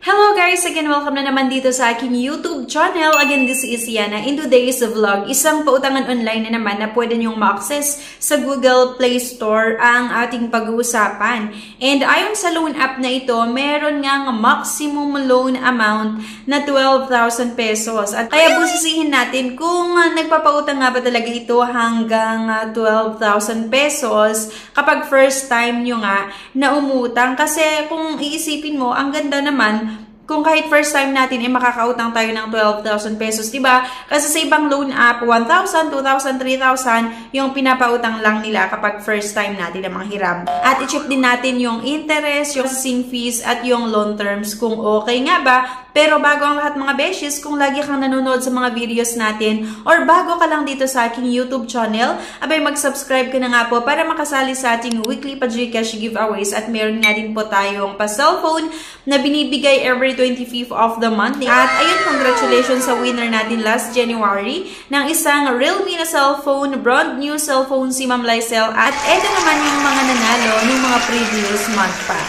Hello guys! Again, welcome na naman dito sa aking YouTube channel. Again, this is Yana. In today's vlog, isang pautangan online na naman na pwede nyong ma-access sa Google Play Store ang ating pag-uusapan. And ayon sa loan app na ito, meron ngang maximum loan amount na 12,000 pesos. At kaya busisihin natin kung nagpapautang nga ba talaga ito hanggang 12,000 pesos kapag first time nyo nga na umutang. Kasi kung iisipin mo, ang ganda naman kung kahit first time natin ay makakautang tayo ng 12,000 pesos, diba? Kasi sa ibang loan app, 1,000, 2,000, 3,000 yung pinapautang lang nila kapag first time natin na manghiram. At i-check din natin yung interest, yung processing fees, at yung loan terms kung okay nga ba. Pero bago ang lahat mga beshes, kung lagi kang nanonood sa mga videos natin or bago ka lang dito sa aking YouTube channel, abay mag-subscribe ka na nga po para makasali sa ating weekly pa-Gcash giveaways. At meron nga din po tayong pa-cellphone na binibigay every 25th of the month. At ayun, congratulations sa winner natin last January ng isang Realme na cellphone, brand new cellphone si Ma'am Lysel. At eto naman yung mga nanalo ng mga previous month pa.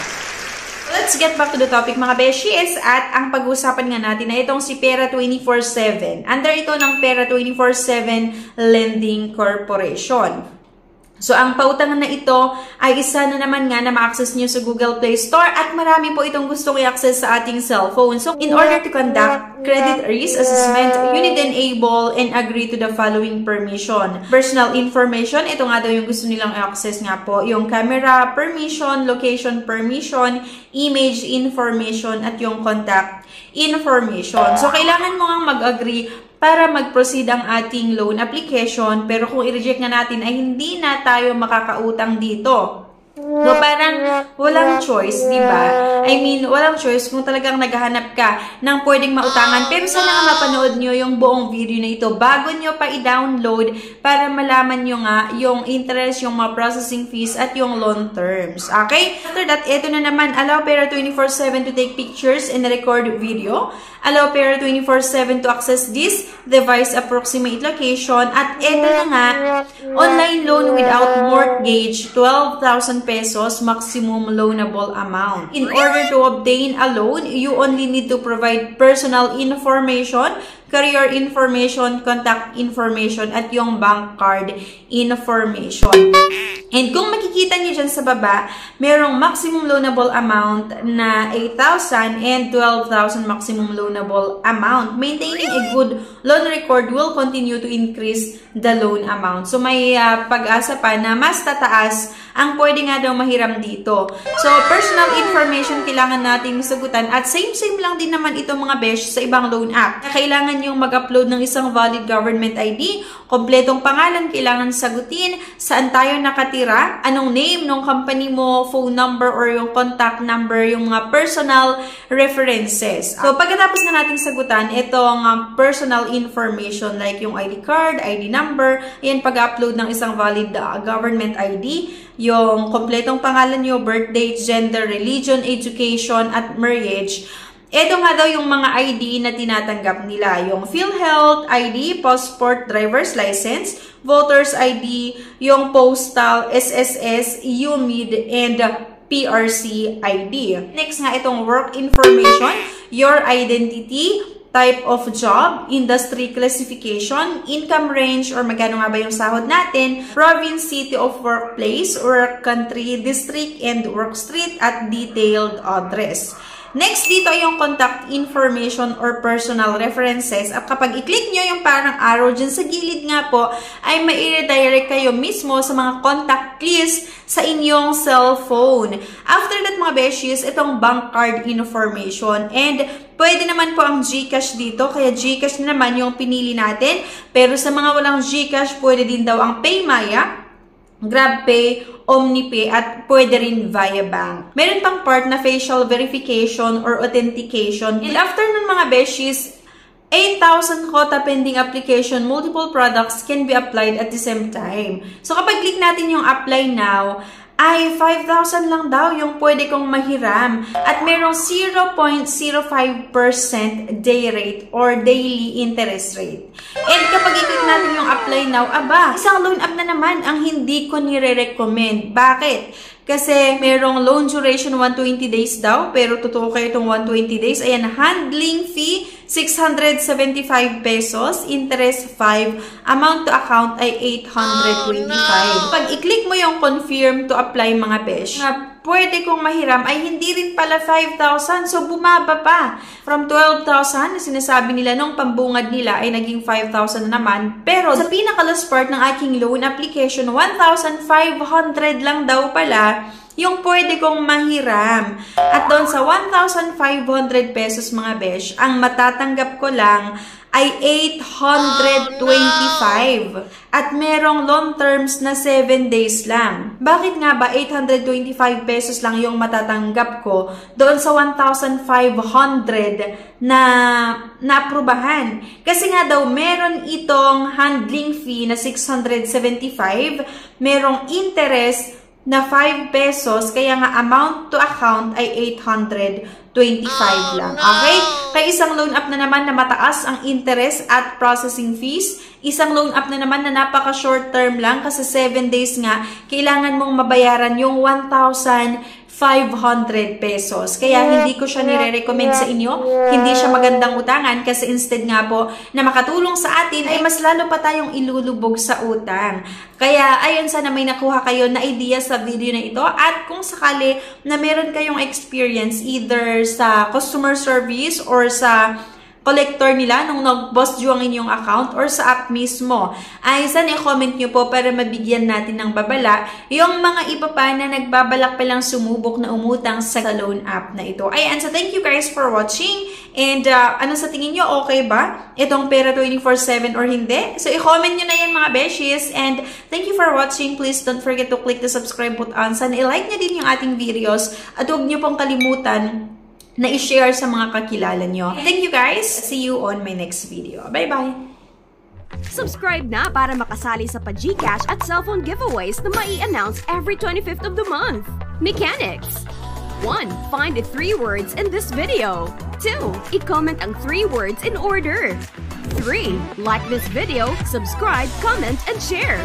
Let's get back to the topic mga beshies, at ang pag-uusapan nga natin na itong si Pera 24/7. Under ito ng Pera 24/7 Lending Corporation. So, ang pautangan na ito ay isa na naman nga na ma-access nyo sa Google Play Store at marami po itong gustong i-access sa ating cellphone. So, in order to conduct credit risk assessment, you need enable and agree to the following permission. Personal information, ito nga daw yung gusto nilang i-access nga po. Yung camera permission, location permission, image information, at yung contact information. So, kailangan mo nga mag-agree para mag-proceed ang ating loan application, pero kung i-reject nga natin ay hindi na tayo makakautang dito. So, parang walang choice, di ba? I mean, walang choice kung talagang naghahanap ka ng pwedeng mautangan. Pero sana nga mapanood nyo yung buong video na ito bago nyo pa i-download para malaman nyo nga yung interest, yung mga processing fees, at yung loan terms. Okay? After that, ito na naman, allow Pera 24/7 to take pictures and record video. Allow Pera 24/7 to access this device approximate location. At ito na nga, online loan without mortgage, 12,000 pesos maximum loanable amount. In order to obtain a loan, you only need to provide personal information, career information, contact information, at yung bank card information. And kung makikita niyo dyan sa baba, merong maximum loanable amount na 8,000 and 12,000 maximum loanable amount. Maintaining a good loan record will continue to increase the loan amount. So, may pag-asa pa na mas tataas ang pwede nga daw mahiram dito. So, personal information kailangan nating sagutan at same lang din naman ito mga besh sa ibang loan app. Kailangan yung mag-upload ng isang valid government ID, kompletong pangalan kailangan sagutin, saan tayo nakatira, anong name ng company mo, phone number or yung contact number, yung mga personal references. So, pagkatapos na nating sagutan, itong personal information like yung ID card, ID number, yan pag-upload ng isang valid government ID, yung kompletong pangalan nyo, birth date, gender, religion, education, at marriage. Ito nga daw yung mga ID na tinatanggap nila. Yung PhilHealth ID, passport, driver's license, voter's ID, yung postal, SSS, UMID, and PRC ID. Next nga itong work information, your identity, type of job, industry classification, income range or magkano nga ba yung sahod natin, province, city of workplace, work country, district, and work street, at detailed address. Next dito yung contact information or personal references. At kapag i-click nyo yung parang arrow dyan sa gilid nga po, ay mai-redirect kayo mismo sa mga contact list sa inyong cellphone. After that mga beshies, itong bank card information. And pwede naman po ang Gcash dito, kaya Gcash na naman yung pinili natin. Pero sa mga walang Gcash, pwede din daw ang PayMaya, GrabPay, OmniPay, at pwede rin via bank. Meron pang part na facial verification or authentication. And after nun mga beshies, 8,000 quota pending application, multiple products can be applied at the same time. So kapag click natin yung apply now, ay 5,000 lang daw yung pwede kong mahiram. At merong 0.05% day rate or daily interest rate. And kapag i-click natin yung apply now, aba, isang loan app na naman ang hindi ko nire-recommend. Bakit? Kasi merong loan duration 120 days daw, pero totoo kayo itong 120 days. Ayan, handling fee 675 pesos, interest 5, amount to account ay 825. Pag i-click mo yung confirm to apply mga besh, na pwede kong mahiram ay hindi rin pala 5,000. So, bumaba pa. From 12,000 na sinasabi nila nung pambungad nila ay naging 5,000 na naman. Pero sa pinaka-last part ng aking loan application, 1,500 lang daw pala yung pwede kong mahiram. At doon sa 1,500 pesos mga besh, ang matatanggap ko lang ay 825. At merong loan terms na 7 days lang. Bakit nga ba 825 pesos lang yung matatanggap ko doon sa 1,500 na naaprubahan? Kasi nga daw meron itong handling fee na 675, merong interest na 5 pesos, kaya nga amount to account ay 825 lang. Okay? Kaya isang loan app na naman na mataas ang interest at processing fees. Isang loan app na naman na napaka-short term lang kasi 7 days nga, kailangan mong mabayaran yung 1,500 pesos. Kaya hindi ko siya nire-recommend sa inyo. Hindi siya magandang utangan kasi instead nga po na makatulong sa atin ay mas lalo pa tayong ilulubog sa utang. Kaya ayun, sana may nakuha kayo na idea sa video na ito. At kung sakali na meron kayong experience either sa customer service or sa collector nila nung nag-boss due ang inyong account or sa app mismo, ay sana i-comment nyo po para mabigyan natin ng babala yung mga iba pa na nagbabalak pa lang sumubok na umutang sa loan app na ito. Ayan, so thank you guys for watching. And ano sa tingin nyo, okay ba itong Pera 24/7 or hindi? So i-comment nyo na yan mga beshies. And thank you for watching. Please don't forget to click the subscribe button. Sana i-like nyo din yung ating videos at huwag nyo pong kalimutan na i-share sa mga kakilala nyo. Thank you guys. See you on my next video. Bye-bye! Subscribe na para makasali sa pa-GCash at cellphone giveaways na mai-announce every 25th of the month. Mechanics. 1. Find the 3 words in this video. 2. I-comment ang 3 words in order. 3. Like this video, subscribe, comment, and share.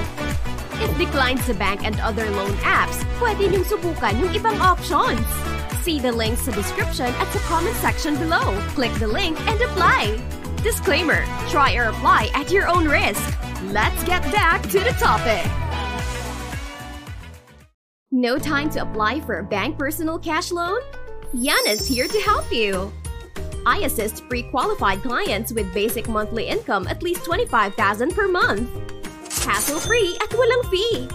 If declined sa bank and other loan apps, pwede niyong subukan yung ibang options. See the links sa description at sa comment section below. Click the link and apply. Disclaimer, try or apply at your own risk. Let's get back to the topic. No time to apply for a bank personal cash loan? Yana's here to help you. I assist pre-qualified clients with basic monthly income at least 25,000 per month. Hassle-free at walang fee.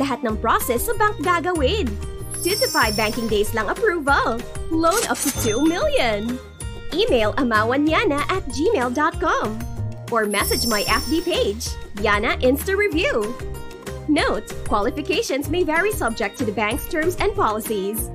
Lahat ng process sa bank gagawin. 2 to 5 banking days lang approval. Loan up to 2 million. Email amawanyana@gmail.com or message my FB page, Yana Insta Review. Note, qualifications may vary subject to the bank's terms and policies.